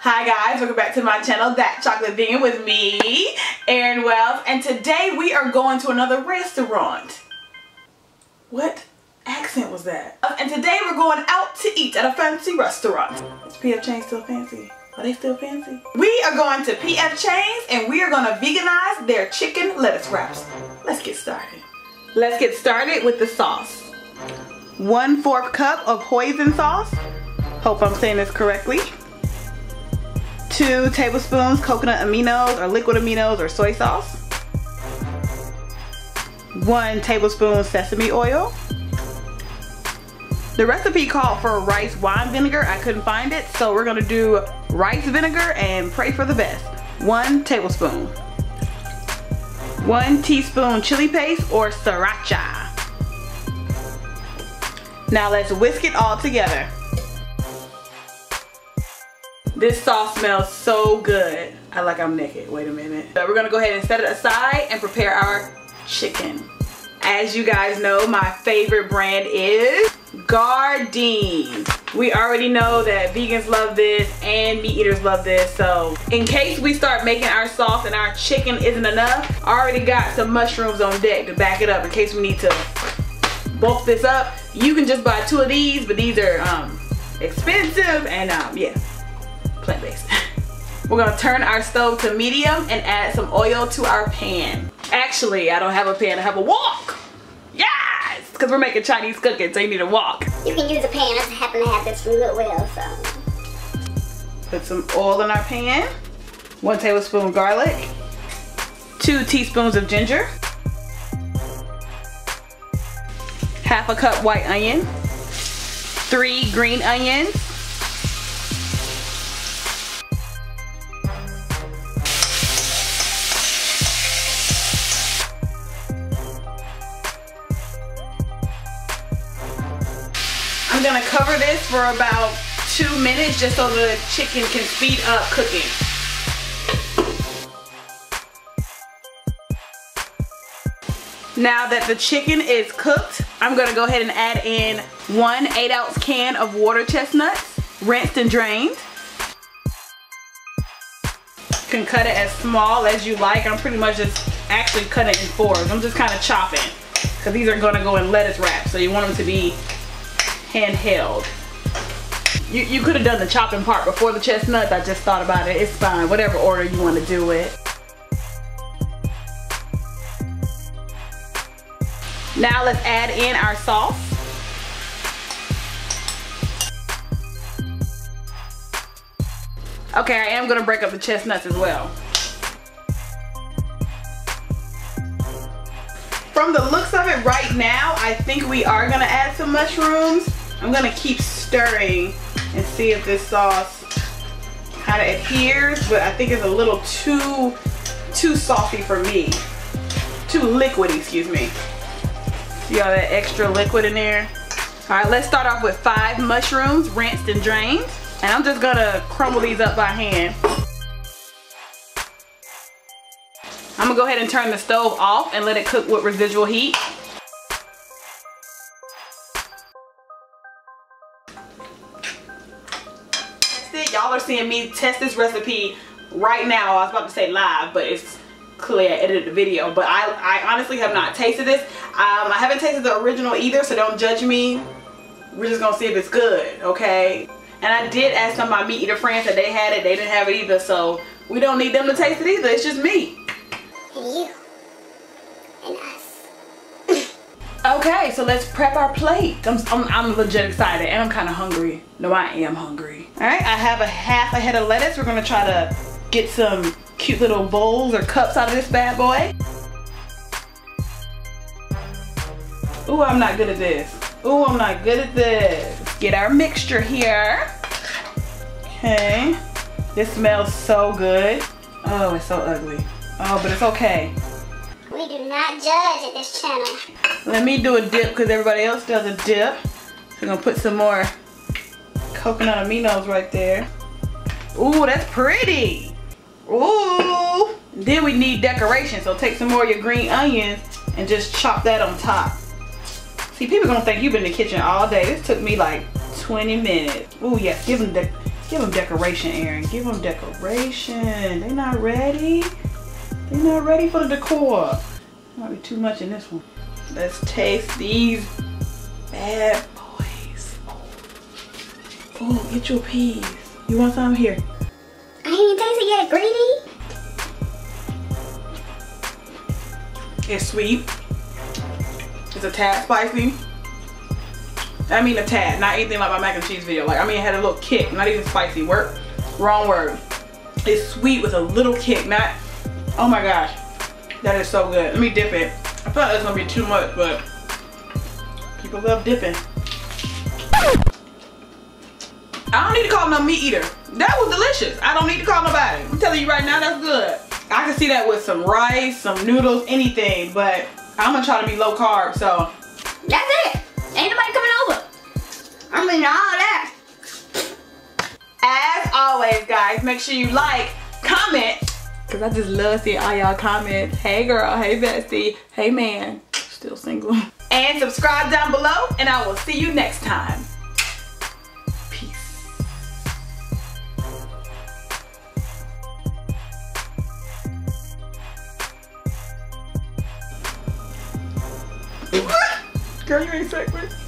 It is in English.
Hi guys, welcome back to my channel, That Chocolate Vegan, with me, Erin Welp, and today we are going to another restaurant. What accent was that? And today we're going out to eat at a fancy restaurant. Is PF Chang's still fancy? Are they still fancy? We are going to PF Chang's and we are going to veganize their chicken lettuce wraps. Let's get started. Let's get started with the sauce. 1/4 cup of hoisin sauce. Hope I'm saying this correctly. 2 tablespoons coconut aminos or liquid aminos or soy sauce. 1 tablespoon sesame oil. The recipe called for rice wine vinegar. I couldn't find it, so we're gonna do rice vinegar and pray for the best. 1 tablespoon. 1 teaspoon chili paste or sriracha. Now let's whisk it all together. This sauce smells so good. I'm naked. Wait a minute. So we're gonna go ahead and set it aside and prepare our chicken. As you guys know, my favorite brand is Gardein. We already know that vegans love this and meat eaters love this. So in case we start making our sauce and our chicken isn't enough, I already got some mushrooms on deck to back it up in case we need to bulk this up. You can just buy 2 of these, but these are expensive and yeah, plant-based. We're gonna turn our stove to medium and add some oil to our pan. Actually, I don't have a pan, I have a wok. Yes! Because we're making Chinese cooking, so you need a wok. You can use a pan. I just happen to have this from Goodwill, so. Put some oil in our pan. 1 tablespoon garlic. 2 teaspoons of ginger. 1/2 cup white onion. 3 green onions. I'm gonna cover this for about 2 minutes just so the chicken can speed up cooking. Now that the chicken is cooked, I'm gonna go ahead and add in 1 8-ounce can of water chestnuts, rinsed and drained. You can cut it as small as you like. I'm pretty much just actually cutting it in 4s. I'm just kind of chopping because these are gonna go in lettuce wraps, so you want them to be handheld. You could have done the chopping part before the chestnuts. I just thought about it. It's fine, whatever order you want to do it. Now let's add in our sauce. Okay, I am gonna break up the chestnuts as well. From the looks of it right now, I think we are gonna add some mushrooms. I'm gonna keep stirring and see if this sauce kind of adheres, but I think it's a little too saucy for me. Too liquidy, excuse me. See all that extra liquid in there? All right, let's start off with 5 mushrooms, rinsed and drained. And I'm just gonna crumble these up by hand. I'm gonna go ahead and turn the stove off and let it cook with residual heat. Y'all are seeing me test this recipe right now. I was about to say live, but it's clear I edited the video. But I honestly have not tasted this. I haven't tasted the original either, so don't judge me. We're just gonna see if it's good, okay? And I did ask some of my meat eater friends that they had it. They didn't have it either, so we don't need them to taste it either. It's just me. And you. And us. Okay, so let's prep our plate. I'm legit excited and I'm kind of hungry. No, I am hungry. All right, I have a 1/2 head of lettuce. We're gonna try to get some cute little bowls or cups out of this bad boy. Ooh, I'm not good at this. Ooh, I'm not good at this. Let's get our mixture here. Okay, this smells so good. Oh, it's so ugly. Oh, but it's okay. We do not judge at this channel. Let me do a dip because everybody else does a dip. We're gonna put some more coconut aminos right there. Ooh, that's pretty. Ooh. Then we need decoration, so take some more of your green onions and just chop that on top. See, people are gonna think you've been in the kitchen all day. This took me like 20 minutes. Ooh, yes, give them Give them decoration, Aaron. Give them decoration. They not ready. They not ready for the decor. Might be too much in this one. Let's taste these bad boys. Oh, get your peas. You want some? Here. I ain't even tasted it yet, greedy. It's sweet. It's a tad spicy. I mean a tad, not anything like my mac and cheese video. Like, I mean, it had a little kick, not even spicy. Wrong word. It's sweet with a little kick, not, oh my gosh. That is so good. Let me dip it. I thought it was gonna be too much, but people love dipping. I don't need to call no meat eater. That was delicious. I don't need to call nobody. I'm telling you right now, that's good. I can see that with some rice, some noodles, anything, but I'm gonna try to be low carb, so. That's it. Ain't nobody coming over. I mean, all that. As always, guys, make sure you like, comment, because I just love seeing all y'all comments. Hey girl, hey bestie, hey man, still single. And subscribe down below, and I will see you next time. Girl, you ain't sexy.